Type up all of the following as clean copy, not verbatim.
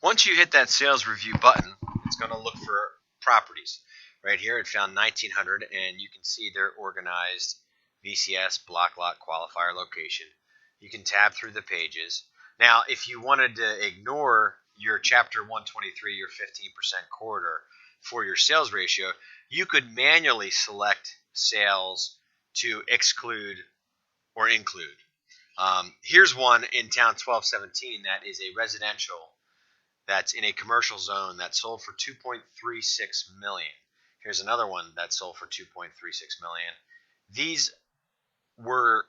Once you hit that sales review button, it's going to look for properties. Right here it found 1900, and you can see they're organized VCS, block lot, qualifier, location. You can tab through the pages. Now, if you wanted to ignore your Chapter 123, your 15% corridor for your sales ratio, you could manually select sales to exclude or include. Here's one in town 1217 that is a residential that's in a commercial zone that sold for 2.36 million. Here's another one that sold for 2.36 million. These were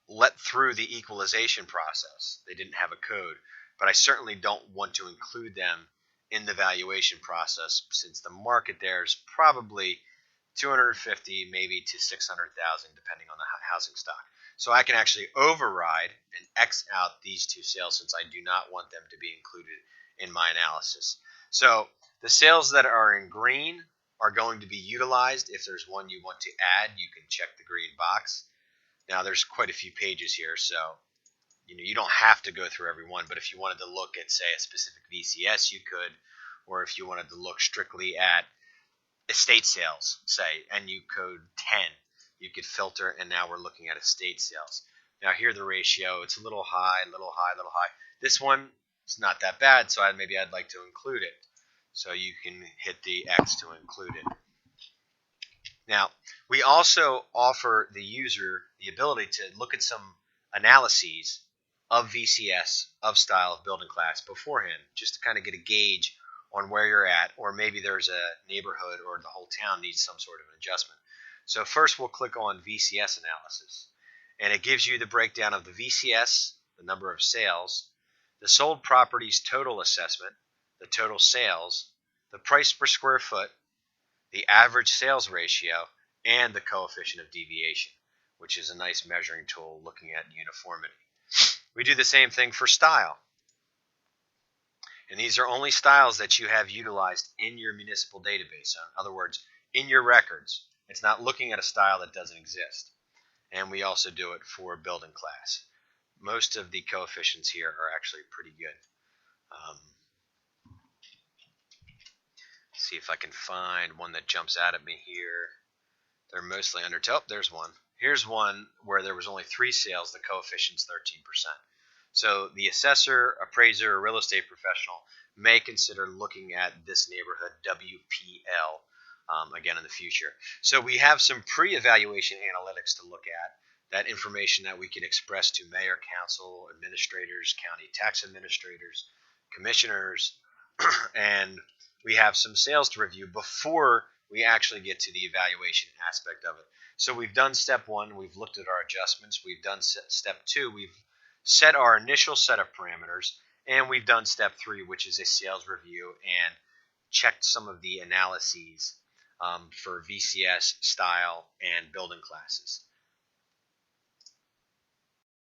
let through the equalization process. They didn't have a code, but I certainly don't want to include them in the valuation process since the market there is probably 250 maybe to 600,000 depending on the housing stock. So I can actually override and X out these two sales since I do not want them to be included in my analysis. So the sales that are in green are going to be utilized. If there's one you want to add, you can check the green box. Now there's quite a few pages here, so you don't have to go through every one, but if you wanted to look at, say, a specific VCS, you could, or if you wanted to look strictly at estate sales, say, and you code 10, you could filter, and now we're looking at estate sales. Now here the ratio, it's a little high, little high, little high. This one is not that bad, so maybe I'd like to include it. So you can hit the X to include it. Now, we also offer the user the ability to look at some analyses of VCS, of style, of building class beforehand, just to kind of get a gauge on where you're at, or maybe there's a neighborhood or the whole town needs some sort of an adjustment. So first we'll click on VCS analysis, and it gives you the breakdown of the VCS, the number of sales, the sold properties total assessment, the total sales, the price per square foot, the average sales ratio, and the coefficient of deviation, which is a nice measuring tool looking at uniformity. We do the same thing for style. And these are only styles that you have utilized in your municipal database. So in other words, in your records. It's not looking at a style that doesn't exist. And we also do it for building class. Most of the coefficients here are actually pretty good. See if I can find one that jumps out at me here. They're mostly under. Oh, there's one. Here's one where there was only 3 sales. The coefficient's 13%. So the assessor, appraiser, or real estate professional may consider looking at this neighborhood WPL again in the future. So we have some pre-evaluation analytics to look at. That information that we can express to mayor, council, administrators, county tax administrators, commissioners, and we have some sales to review before we actually get to the evaluation aspect of it. So we've done step 1, we've looked at our adjustments, we've done step 2, we've set our initial set of parameters, and we've done step 3, which is a sales review, and checked some of the analyses for VCS, style, and building classes.